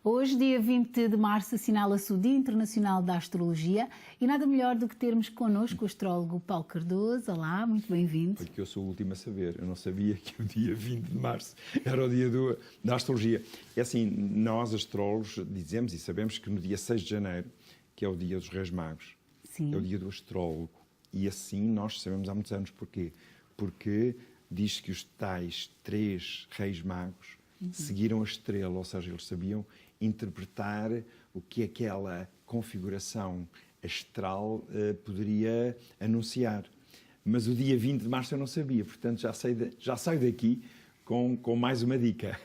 Hoje, dia 20 de março, assinala-se o Dia Internacional da Astrologia e nada melhor do que termos connosco o astrólogo Paulo Cardoso. Olá, muito bem-vindo. Porque eu sou o último a saber. Eu não sabia que o dia 20 de março era o dia da astrologia. É assim, nós astrólogos dizemos e sabemos que no dia 6 de janeiro, que é o dia dos Reis Magos, Sim. é o dia do astrólogo. E assim nós sabemos há muitos anos. Porquê? Porque diz que os tais 3 Reis Magos seguiram a estrela, ou seja, eles sabiam interpretar o que aquela configuração astral poderia anunciar. Mas o dia 20 de março eu não sabia, portanto já saio daqui com mais uma dica.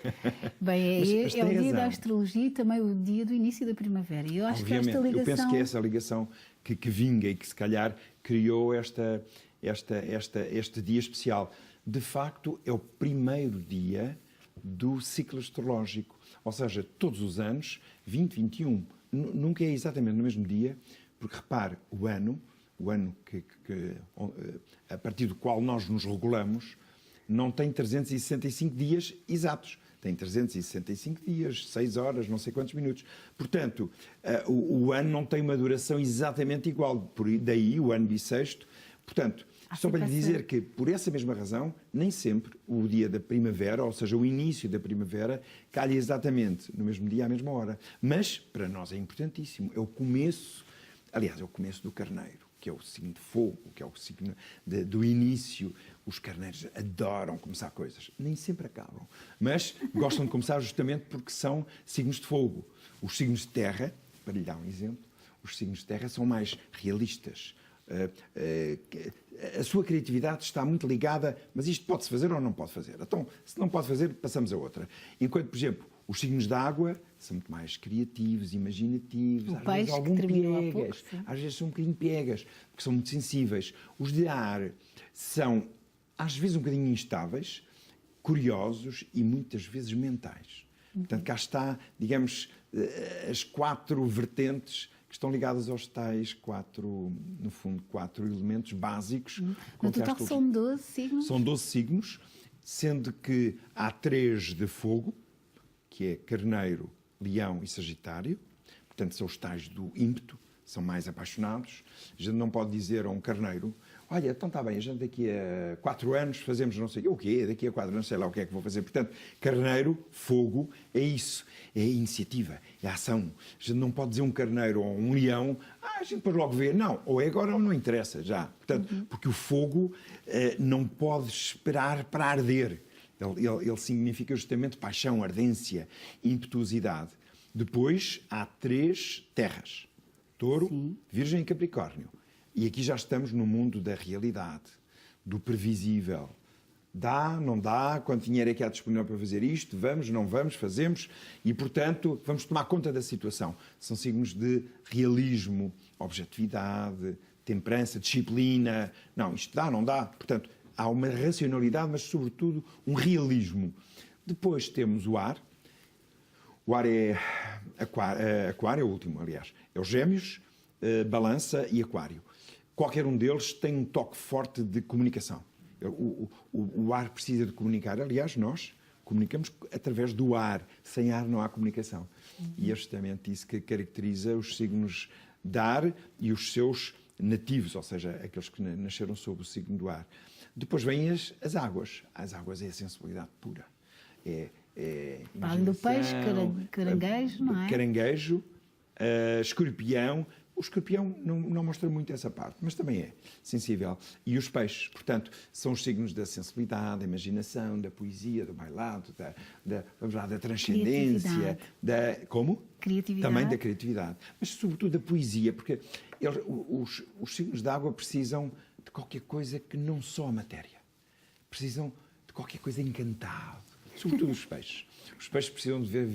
Bem, é o dia da astrologia e também o dia do início da primavera. E eu acho que esta ligação... Eu penso que é essa ligação que vinga e que se calhar criou este dia especial. De facto, é o primeiro dia do ciclo astrológico. Ou seja, todos os anos, 20, 21, nunca é exatamente no mesmo dia, porque repare, o ano a partir do qual nós nos regulamos, não tem 365 dias exatos. Tem 365 dias, 6 horas, não sei quantos minutos. Portanto, o ano não tem uma duração exatamente igual. Daí o ano bissexto. Portanto, só para lhe dizer que, por essa mesma razão, nem sempre o dia da primavera, ou seja, o início da primavera, calha exatamente no mesmo dia, à mesma hora. Mas, para nós é importantíssimo. É o começo, aliás, é o começo do carneiro, que é o signo de fogo, que é o signo do início. Os carneiros adoram começar coisas. Nem sempre acabam. Mas gostam de começar justamente porque são signos de fogo. Os signos de terra, para lhe dar um exemplo, os signos de terra são mais realistas. A sua criatividade está muito ligada, mas isto pode-se fazer ou não pode fazer? Então, se não pode fazer, passamos a outra. Enquanto, por exemplo, os signos de água são muito mais criativos, imaginativos, às vezes algum piegas, às vezes são um bocadinho piegas, porque são muito sensíveis. Os de ar são, às vezes, um bocadinho instáveis, curiosos e muitas vezes mentais. Portanto, cá está, digamos, as 4 vertentes que estão ligadas aos tais 4 elementos básicos. No total são 12 signos? São 12 signos, sendo que há 3 de fogo, que é Carneiro, Leão e Sagitário. Portanto, são os tais do ímpeto, são mais apaixonados. A gente não pode dizer a um carneiro: olha, então está bem, a gente daqui a 4 anos fazemos não sei o quê, daqui a 4 anos sei lá o que é que vou fazer. Portanto, carneiro, fogo, é isso, é a iniciativa, é a ação. A gente não pode dizer um carneiro ou um leão: a gente depois logo vê. Não, ou é agora ou não interessa já. Portanto, porque o fogo não pode esperar para arder. Ele significa justamente paixão, ardência, impetuosidade. Depois há 3 terras: Touro, Sim. Virgem e Capricórnio. E aqui já estamos no mundo da realidade, do previsível. Dá, não dá, quanto dinheiro é que há disponível para fazer isto? Vamos, não vamos, fazemos. E, portanto, vamos tomar conta da situação. São signos de realismo, objetividade, temperança, disciplina. Não, isto dá, não dá. Portanto, há uma racionalidade, mas, sobretudo, um realismo. Depois temos o ar. O ar é aquário, é o último, aliás. É os Gêmeos, Balança e Aquário. Qualquer um deles tem um toque forte de comunicação. O ar precisa de comunicar. Aliás, nós comunicamos através do ar. Sem ar não há comunicação. E é justamente isso que caracteriza os signos de ar e os seus nativos, ou seja, aqueles que nasceram sob o signo do ar. Depois vêm as águas. As águas é a sensibilidade pura. Fala do peixe, caranguejo, não é? Caranguejo, escorpião. O escorpião não mostra muito essa parte, mas também é sensível. E os peixes, portanto, são os signos da sensibilidade, da imaginação, da poesia, do bailado, da transcendência, como? Criatividade. Também da criatividade, mas sobretudo da poesia, porque os signos de água precisam de qualquer coisa que não só a matéria. Precisam de qualquer coisa encantada. Sobretudo os peixes. Os peixes precisam de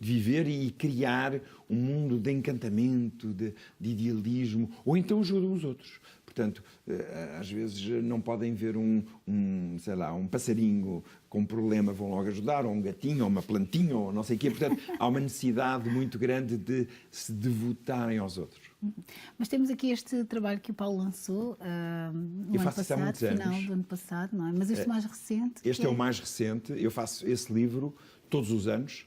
viver e criar um mundo de encantamento, de idealismo, ou então ajudam os outros. Portanto, às vezes não podem ver um passarinho com um problema, vão logo ajudar, ou um gatinho, ou uma plantinha, ou não sei o quê. Portanto, há uma necessidade muito grande de se devotarem aos outros. Mas temos aqui este trabalho que o Paulo lançou no ano passado, final do ano passado, não é? Mas este mais recente... Este é o mais recente. Eu faço esse livro todos os anos.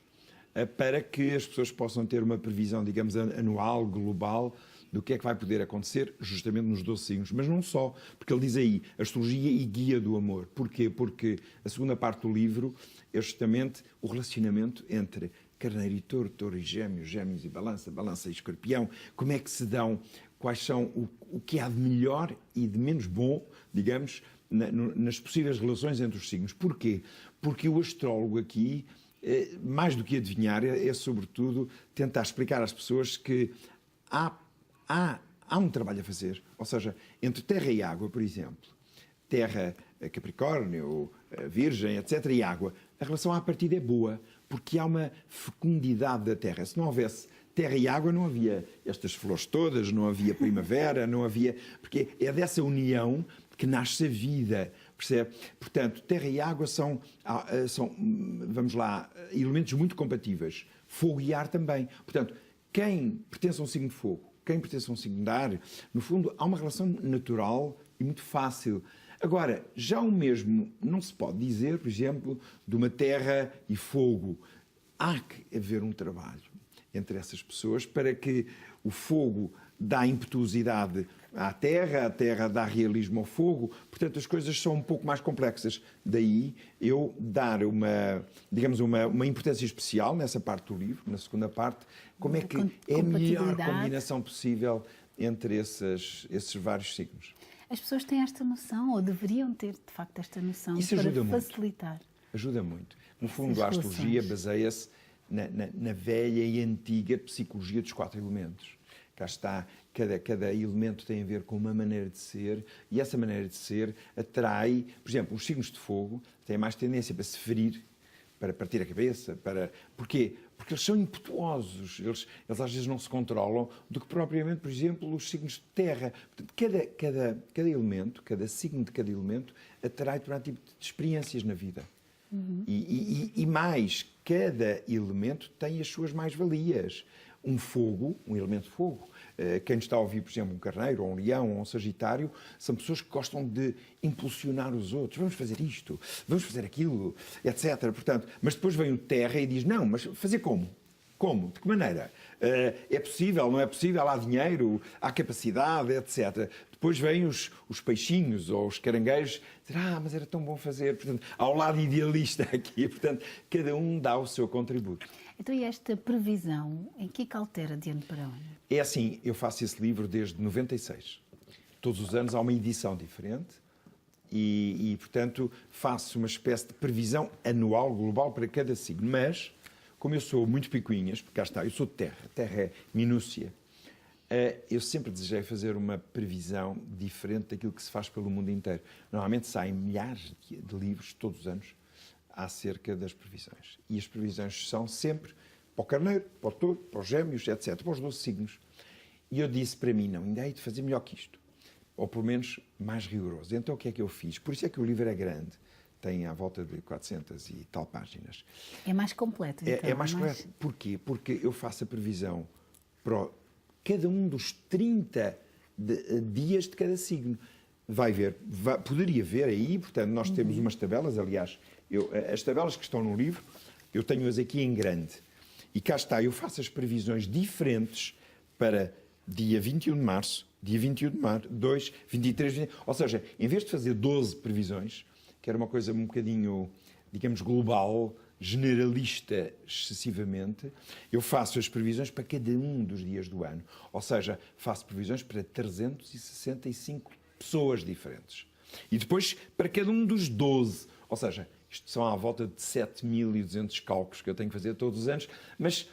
para que as pessoas possam ter uma previsão, digamos, anual, global, do que é que vai poder acontecer justamente nos 12 signos. Mas não só, porque ele diz aí, astrologia e guia do amor. Porquê? Porque a segunda parte do livro é justamente o relacionamento entre Carneiro e Touro, Touro e Gêmeos, Gêmeos e Balança, Balança e Escorpião. Como é que se dão, quais são o que há de melhor e de menos bom, digamos, nas possíveis relações entre os signos. Porquê? Porque o astrólogo aqui, mais do que adivinhar, é sobretudo tentar explicar às pessoas que há um trabalho a fazer. Ou seja, entre terra e água, por exemplo, terra, Capricórnio, Virgem, etc., e água, a relação à partida é boa, porque há uma fecundidade da terra. Se não houvesse terra e água, não havia estas flores todas, não havia primavera, não havia... Porque é dessa união que nasce a vida, percebe? Portanto, terra e água são, vamos lá, elementos muito compatíveis. Fogo e ar também. Portanto, quem pertence a um signo de fogo, quem pertence a um signo de ar, no fundo, há uma relação natural e muito fácil. Agora, já o mesmo não se pode dizer, por exemplo, de uma terra e fogo. Há que haver um trabalho entre essas pessoas para que o fogo dá impetuosidade à terra, a terra dá realismo ao fogo. Portanto, as coisas são um pouco mais complexas. Daí eu dar uma importância especial nessa parte do livro, na segunda parte, como é que é a melhor combinação possível entre esses vários signos. As pessoas têm esta noção, ou deveriam ter, de facto, esta noção para facilitar. Ajuda muito. No fundo, a astrologia baseia-se na velha e antiga psicologia dos 4 elementos. Cá está, cada elemento tem a ver com uma maneira de ser, e essa maneira de ser atrai, por exemplo, os signos de fogo têm mais tendência para se ferir, para partir a cabeça, Porquê? Porque eles são impetuosos, eles às vezes não se controlam, do que propriamente, por exemplo, os signos de terra. Portanto, cada elemento, cada signo de cada elemento, atrai para um tipo de experiências na vida. Uhum. E mais, cada elemento tem as suas mais-valias. Um elemento de fogo, quem está a ouvir, por exemplo, um carneiro, ou um leão, ou um sagitário, são pessoas que gostam de impulsionar os outros. Vamos fazer isto, vamos fazer aquilo, etc. Portanto, mas depois vem o terra e diz, não, mas fazer como? Como? De que maneira? É possível, não é possível? Há dinheiro, há capacidade, etc. Depois vêm os peixinhos ou os caranguejos, dizer, mas era tão bom fazer. Portanto, há um lado idealista aqui. Portanto, cada um dá o seu contributo. Então, e esta previsão, em que altera de ano para ano? É assim, eu faço esse livro desde 96. Todos os anos há uma edição diferente e portanto, faço uma espécie de previsão anual, global, para cada signo. Mas, como eu sou muito picuinhas, porque cá está, eu sou de terra, terra é minúcia, eu sempre desejei fazer uma previsão diferente daquilo que se faz pelo mundo inteiro. Normalmente saem milhares de livros, todos os anos, acerca das previsões. E as previsões são sempre para o carneiro, para o touro, para os gêmeos, etc., para os 12 signos. E eu disse para mim, não, ainda hei de fazer melhor que isto. Ou pelo menos mais rigoroso. Então o que é que eu fiz? Por isso é que o livro é grande. Tem à volta de 400 e tal páginas. É mais completo, então. É mais completo. Porquê? Porque eu faço a previsão para cada um dos 30 dias de cada signo. Poderia ver aí, portanto, nós temos umas tabelas, aliás, as tabelas que estão no livro, eu tenho-as aqui em grande. E cá está, eu faço as previsões diferentes para dia 21 de março, dia 21 de março, 2, 23, 20, ou seja, em vez de fazer 12 previsões, que era uma coisa um bocadinho, digamos, global, generalista excessivamente, eu faço as previsões para cada um dos dias do ano. Ou seja, faço previsões para 365 pessoas diferentes. E depois para cada um dos 12. Ou seja, isto são à volta de 7.200 cálculos que eu tenho que fazer todos os anos, mas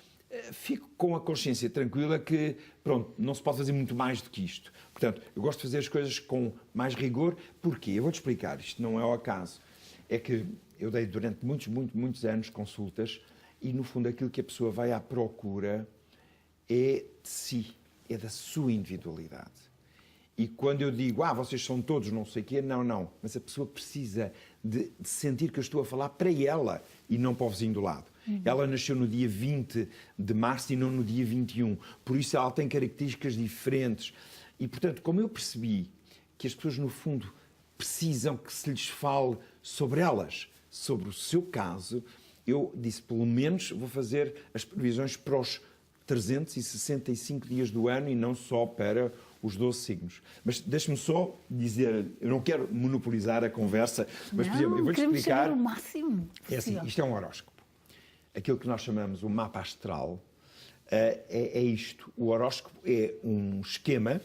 fico com a consciência tranquila que, pronto, não se pode fazer muito mais do que isto. Portanto, eu gosto de fazer as coisas com mais rigor. Porquê? Eu vou-te explicar. Isto não é ao acaso. É que eu dei durante muitos anos consultas e, no fundo, aquilo que a pessoa vai à procura é de si, é da sua individualidade. E quando eu digo, vocês são todos não sei o quê, não. Mas a pessoa precisa de sentir que eu estou a falar para ela e não para o vizinho do lado. Uhum. Ela nasceu no dia 20 de março e não no dia 21. Por isso ela tem características diferentes. E, portanto, como eu percebi que as pessoas, no fundo, precisam que se lhes fale sobre elas, sobre o seu caso, eu disse, pelo menos vou fazer as previsões para os 365 dias do ano e não só para os 12 signos. Mas deixe-me só dizer, eu não quero monopolizar a conversa, mas, por exemplo, eu vou-lhe explicar... o máximo É assim, isto é um horóscopo. Aquilo que nós chamamos o mapa astral é isto. O horóscopo é um esquema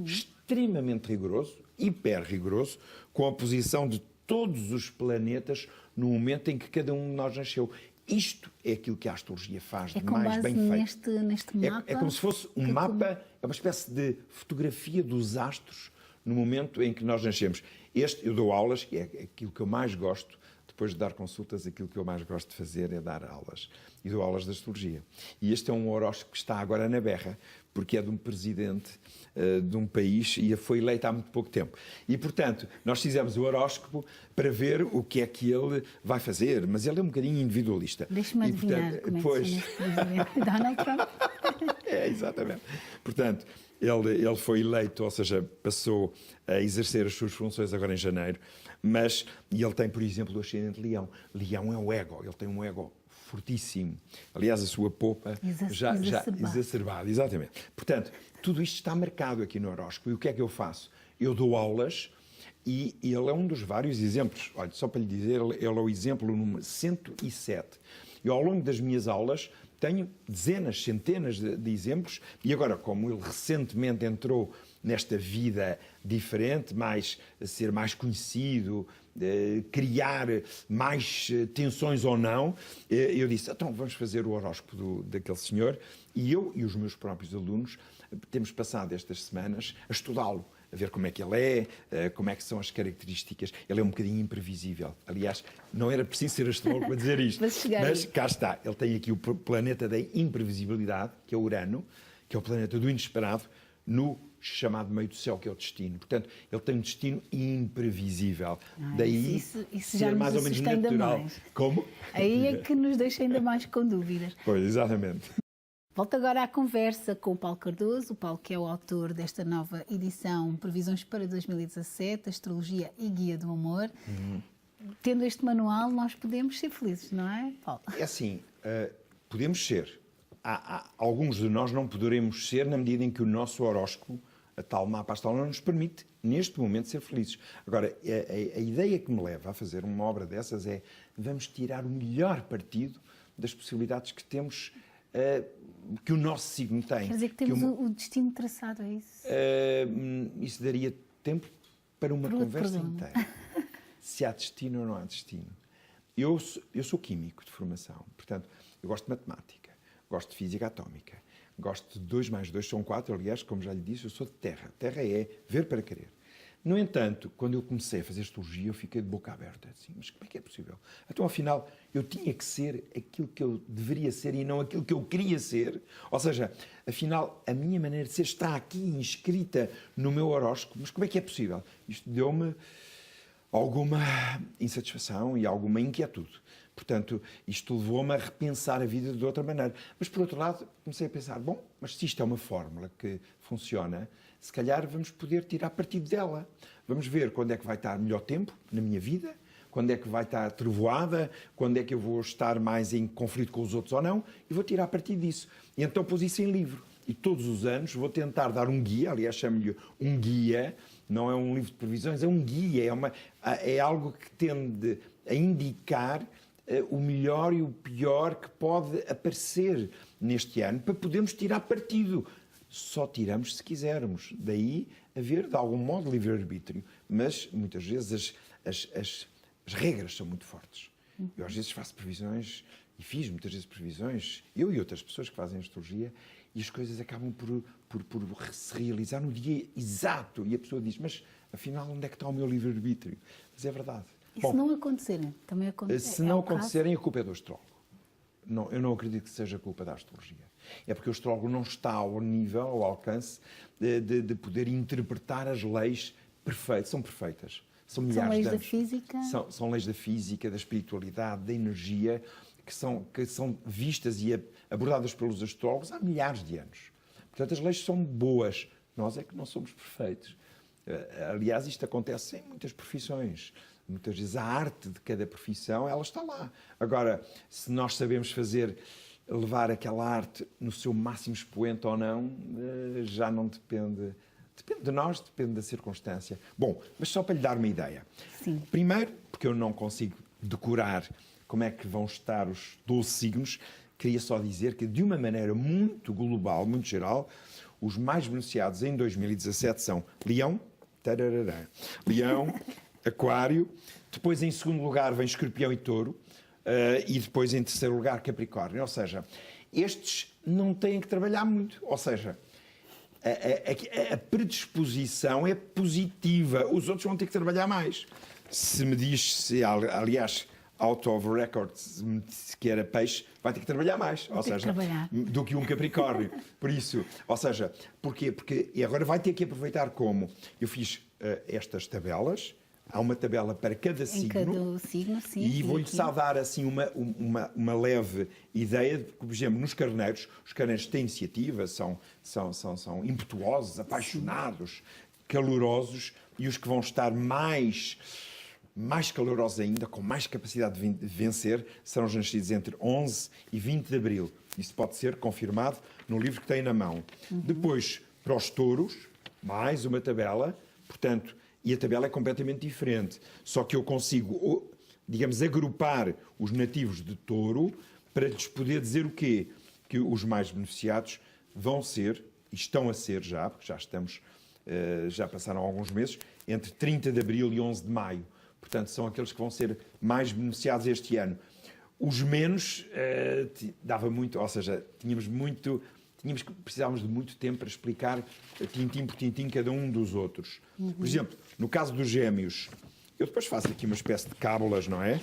extremamente rigoroso, hiper rigoroso, com a posição de todos os planetas no momento em que cada um de nós nasceu. Isto é aquilo que a astrologia faz de mais bem feito. Neste mapa? É como se fosse um mapa, é uma espécie de fotografia dos astros no momento em que nós nascemos. Eu dou aulas, e é aquilo que eu mais gosto, depois de dar consultas, aquilo que eu mais gosto de fazer é dar aulas. E dou aulas de astrologia. E este é um horóscopo que está agora na berra, porque é de um presidente de um país e foi eleito há muito pouco tempo. E, portanto, nós fizemos o horóscopo para ver o que é que ele vai fazer, mas ele é um bocadinho individualista. Deixa-me adivinhar como é que se chama este presidente. Donald Trump. É, exatamente. Portanto, ele foi eleito, ou seja, passou a exercer as suas funções agora em janeiro, e ele tem, por exemplo, o ascendente Leão. Leão é o ego, ele tem um ego fortíssimo. Aliás, a sua popa já exacerbada. Exatamente. Portanto, tudo isto está marcado aqui no horóscopo. E o que é que eu faço? Eu dou aulas e ele é um dos vários exemplos. Olha, só para lhe dizer, ele é o exemplo número 107. E ao longo das minhas aulas tenho dezenas, centenas de exemplos. E agora, como ele recentemente entrou nesta vida diferente, ser mais conhecido, criar mais tensões ou não, eu disse, então vamos fazer o horóscopo daquele senhor, e eu e os meus próprios alunos temos passado estas semanas a estudá-lo, a ver como é que ele é, como é que são as características. Ele é um bocadinho imprevisível. Aliás, não era preciso ser astrólogo para dizer isto, mas cá está. Ele tem aqui o planeta da imprevisibilidade, que é Urano, que é o planeta do inesperado, no chamado meio do céu, que é o destino. Portanto, ele tem um destino imprevisível. Daí isso ser já mais ou menos natural. Como? Aí é que nos deixa ainda mais com dúvidas. Pois, exatamente. Volto agora à conversa com o Paulo Cardoso, o Paulo que é o autor desta nova edição, Previsões para 2017, Astrologia e Guia do Amor. Tendo este manual, nós podemos ser felizes, não é, Paulo? É assim, podemos ser. Alguns de nós não poderemos ser na medida em que o nosso horóscopo, a tal mapa astral, não nos permite, neste momento, ser felizes. Agora, a ideia que me leva a fazer uma obra dessas é vamos tirar o melhor partido das possibilidades que temos, que o nosso signo tem. Quer dizer que temos o destino traçado, é isso? Isso daria tempo para uma conversa inteira. Se há destino ou não há destino. Eu sou químico de formação, portanto, eu gosto de matemática. Gosto de física atómica. Gosto de 2 mais 2 são 4. Aliás, como já lhe disse, eu sou de terra. Terra é ver para querer. No entanto, quando eu comecei a fazer astrologia, eu fiquei de boca aberta. Assim, mas como é que é possível? Então, afinal, eu tinha que ser aquilo que eu deveria ser e não aquilo que eu queria ser. Ou seja, afinal, a minha maneira de ser está aqui inscrita no meu horóscopo. Mas como é que é possível? Isto deu-me alguma insatisfação e alguma inquietude. Portanto, isto levou-me a repensar a vida de outra maneira. Mas, por outro lado, comecei a pensar, bom, mas se isto é uma fórmula que funciona, se calhar vamos poder tirar partido dela. Vamos ver quando é que vai estar melhor tempo na minha vida, quando é que vai estar trevoada, quando é que eu vou estar mais em conflito com os outros ou não, e vou tirar partido disso. E então pus isso em livro. E todos os anos vou tentar dar um guia, aliás, chamo-lhe um guia, não é um livro de previsões, é um guia, é algo que tende a indicar o melhor e o pior que pode aparecer neste ano, para podermos tirar partido. Só tiramos se quisermos. Daí haver, de algum modo, livre-arbítrio. Mas, muitas vezes, as regras são muito fortes. Eu, às vezes, faço previsões, e fiz muitas vezes previsões, eu e outras pessoas que fazem astrologia, e as coisas acabam por se realizar no dia exato. E a pessoa diz, mas, afinal, onde é que está o meu livre-arbítrio? Mas é verdade. E se não acontecerem? Também acontece. Se não acontecerem, a culpa é do astrólogo. Não, eu não acredito que seja culpa da astrologia. É porque o astrólogo não está ao nível, ao alcance, de poder interpretar as leis perfeitas. São perfeitas. São milhares de anos. São leis da física? São leis da física, da espiritualidade, da energia, que são vistas e abordadas pelos astrólogos há milhares de anos. Portanto, as leis são boas. Nós é que não somos perfeitos. Aliás, isto acontece em muitas profissões. Muitas vezes a arte de cada profissão, ela está lá. Agora, se nós sabemos levar aquela arte no seu máximo expoente ou não, já não depende. Depende de nós, depende da circunstância. Bom, mas só para lhe dar uma ideia. Sim. Primeiro, porque eu não consigo decorar como é que vão estar os 12 signos, queria só dizer que, de uma maneira muito global, muito geral, os mais beneficiados em 2017 são Leão, tararará, Leão, Aquário, depois em segundo lugar vem Escorpião e Touro, e depois em terceiro lugar Capricórnio. Ou seja, estes não têm que trabalhar muito. Ou seja, a predisposição é positiva. Os outros vão ter que trabalhar mais. Se me diz, aliás, out of records, que era peixe, vai ter que trabalhar mais. Ou seja, do que um Capricórnio. Por isso, ou seja, porquê? Porque e agora vai ter que aproveitar como eu fiz estas tabelas. Há uma tabela para cada signo. Cada signo, sim. E vou-lhe só dar assim uma leve ideia de que, por exemplo, nos carneiros, os carneiros têm iniciativa, são impetuosos, apaixonados, calorosos, e os que vão estar mais calorosos ainda, com mais capacidade de vencer, serão os nascidos entre 11 e 20 de abril. Isso pode ser confirmado no livro que tem na mão. Depois, para os touros, mais uma tabela, portanto. E a tabela é completamente diferente. Só que eu consigo, digamos, agrupar os nativos de Touro para lhes poder dizer o quê? Que os mais beneficiados vão ser, e estão a ser já, porque já passaram alguns meses, entre 30 de abril e 11 de maio. Portanto, são aqueles que vão ser mais beneficiados este ano. Os menos dava muito, ou seja, precisávamos de muito tempo para explicar tintim por tintim cada um dos outros. Por exemplo, no caso dos Gêmeos, eu depois faço aqui uma espécie de cábulas, não é?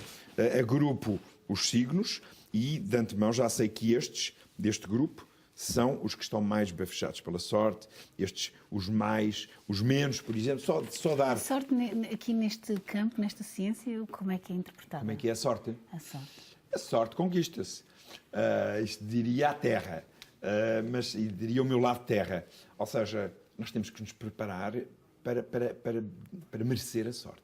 Agrupo os signos e, de antemão, já sei que estes, deste grupo, são os que estão mais bafechados pela sorte, estes, os menos, por exemplo, só dar... A sorte aqui neste campo, nesta ciência, como é que é interpretada? Como é que é a sorte? A sorte. A sorte conquista-se. Isto diria a terra. Mas diria o meu lado terra. Ou seja, nós temos que nos preparar para merecer a sorte.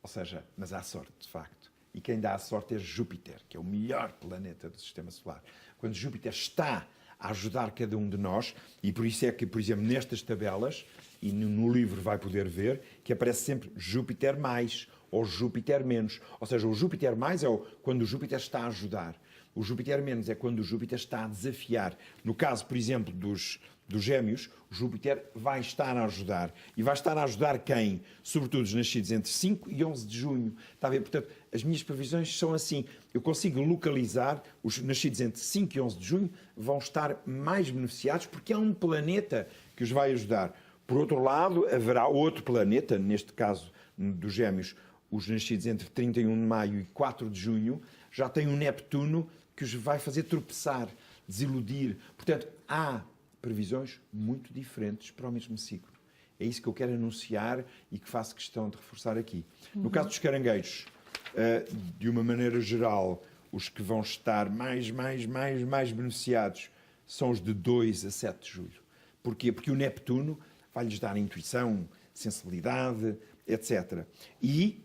Ou seja, mas há sorte, de facto. E quem dá a sorte é Júpiter, que é o melhor planeta do Sistema Solar. Quando Júpiter está a ajudar cada um de nós, e por isso é que, por exemplo, nestas tabelas, e no livro vai poder ver, que aparece sempre Júpiter mais ou Júpiter menos. Ou seja, o Júpiter mais é quando o Júpiter está a ajudar. O Júpiter menos é quando o Júpiter está a desafiar. No caso, por exemplo, dos Gêmeos, o Júpiter vai estar a ajudar. E vai estar a ajudar quem? Sobretudo os nascidos entre 5 e 11 de junho. Está a ver? Portanto, as minhas previsões são assim. Eu consigo localizar os nascidos entre 5 e 11 de junho vão estar mais beneficiados porque há um planeta que os vai ajudar. Por outro lado, haverá outro planeta, neste caso dos Gêmeos, os nascidos entre 31 de maio e 4 de junho, já tem um Neptuno que os vai fazer tropeçar, desiludir. Portanto, há previsões muito diferentes para o mesmo signo. É isso que eu quero anunciar e que faço questão de reforçar aqui. No caso dos caranguejos, de uma maneira geral, os que vão estar mais beneficiados são os de 2 a 7 de julho. Porquê? Porque o Neptuno vai-lhes dar intuição, sensibilidade, etc. E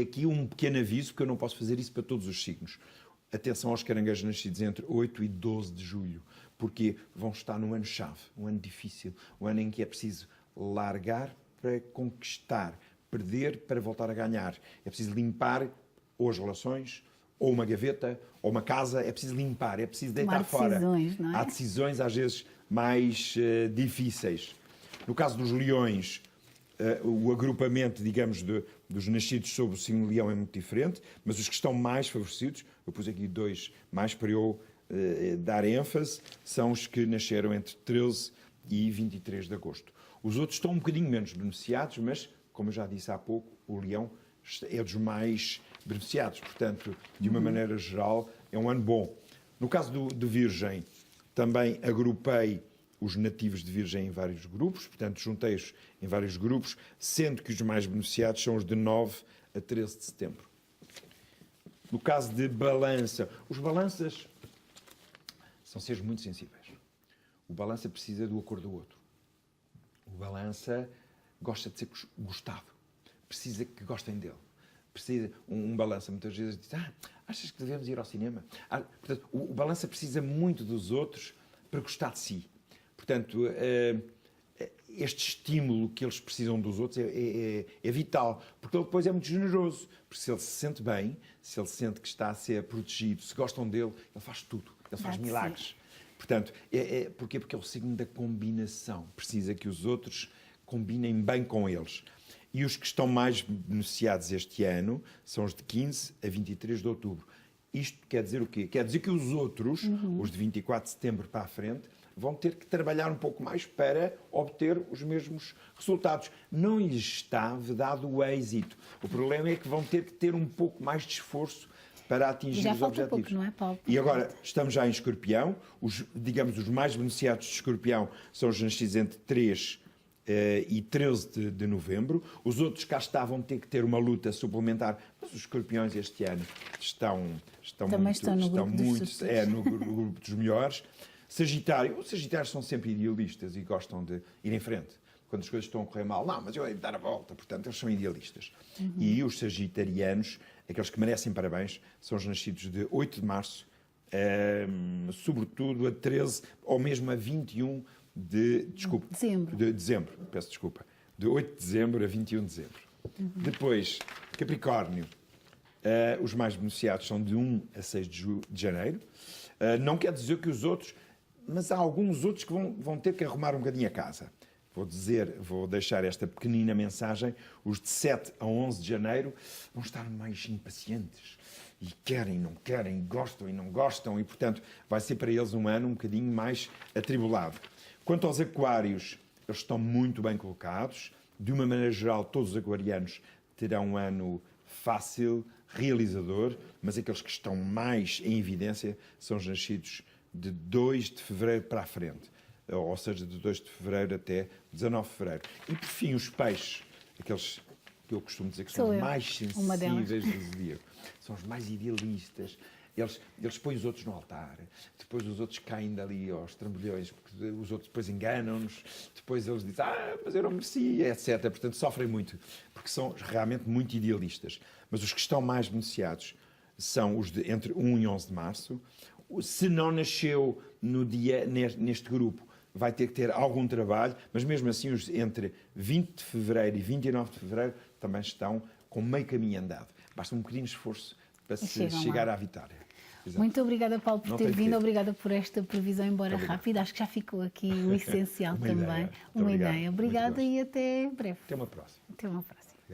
aqui um pequeno aviso, porque eu não posso fazer isso para todos os signos. Atenção aos caranguejos nascidos entre 8 e 12 de julho, porque vão estar num ano-chave, um ano difícil, um ano em que é preciso largar para conquistar, perder para voltar a ganhar. É preciso limpar ou as relações, ou uma gaveta, ou uma casa, é preciso limpar, é preciso deitar fora. Não é? Há decisões, às vezes, mais difíceis. No caso dos leões, o agrupamento, digamos, dos nascidos sob o signo de Leão é muito diferente, mas os que estão mais favorecidos, eu pus aqui 2 mais para eu dar ênfase, são os que nasceram entre 13 e 23 de agosto. Os outros estão um bocadinho menos beneficiados, mas, como eu já disse há pouco, o Leão é dos mais beneficiados. Portanto, de uma maneira geral, é um ano bom. No caso do Virgem, também agrupei os nativos de Virgem em vários grupos, portanto, juntei-os em vários grupos, sendo que os mais beneficiados são os de 9 a 13 de setembro. No caso de Balança, os Balanças são seres muito sensíveis. O Balança precisa do acordo do outro. O Balança gosta de ser gostado. Precisa que gostem dele. precisa, um balança muitas vezes diz, achas que devemos ir ao cinema? Portanto, o balança precisa muito dos outros para gostar de si. Portanto, este estímulo que eles precisam dos outros é vital, porque ele depois é muito generoso, porque se ele se sente bem, se ele sente que está a ser protegido, se gostam dele, ele faz tudo, ele faz milagres. Portanto, porquê? Porque é o signo da combinação, precisa que os outros combinem bem com eles. E os que estão mais beneficiados este ano são os de 15 a 23 de outubro. Isto quer dizer o quê? Quer dizer que os outros, os de 24 de setembro para a frente, vão ter que trabalhar um pouco mais para obter os mesmos resultados. Não lhes está vedado o êxito. O problema é que vão ter que ter um pouco mais de esforço para atingir já os falta objetivos. Pouco, não é, Paulo? E agora, estamos já em Escorpião. Os mais beneficiados de Escorpião são os nascidos entre 3 e 13 de novembro. Os outros cá vão ter que ter uma luta suplementar, mas os escorpiões este ano estão no grupo dos melhores. Sagitário, os Sagitários são sempre idealistas e gostam de ir em frente. Quando as coisas estão a correr mal, não, mas eu hei de dar a volta, portanto, eles são idealistas. E os sagitarianos, aqueles que merecem parabéns, são os nascidos de 8 de março, sobretudo a 13 ou mesmo a 21 de dezembro, peço desculpa, de 8 de dezembro a 21 de dezembro. Depois, Capricórnio, os mais beneficiados são de 1 a 6 de janeiro. Não quer dizer que os outros, mas há alguns outros que vão ter que arrumar um bocadinho a casa. Vou deixar esta pequenina mensagem. Os de 7 a 11 de janeiro vão estar mais impacientes. E querem, não querem, gostam e não gostam. E, portanto, vai ser para eles um ano um bocadinho mais atribulado. Quanto aos aquários, eles estão muito bem colocados. De uma maneira geral, todos os aquarianos terão um ano fácil, realizador, mas aqueles que estão mais em evidência são os nascidos de 2 de fevereiro para a frente. Ou seja, de 2 de fevereiro até 19 de fevereiro. E, por fim, os peixes, aqueles que eu costumo dizer que são os mais sensíveis do zodíaco. São os mais idealistas. Eles põem os outros no altar, depois os outros caem dali aos trambolhões, porque os outros depois enganam-nos, depois eles dizem, mas eu não merecia, etc. Portanto, sofrem muito, porque são realmente muito idealistas. Mas os que estão mais beneficiados são os de entre 1 e 11 de março. Se não nasceu neste grupo, vai ter que ter algum trabalho, mas mesmo assim os entre 20 de fevereiro e 29 de fevereiro também estão com meio caminho andado. Basta um bocadinho de esforço para se chegar à vitória. Exato. Muito obrigada, Paulo, por ter vindo. Obrigada por esta previsão, embora rápida. Acho que já ficou aqui o essencial também. Uma ideia. Obrigada e até breve. Até uma próxima. Até uma próxima.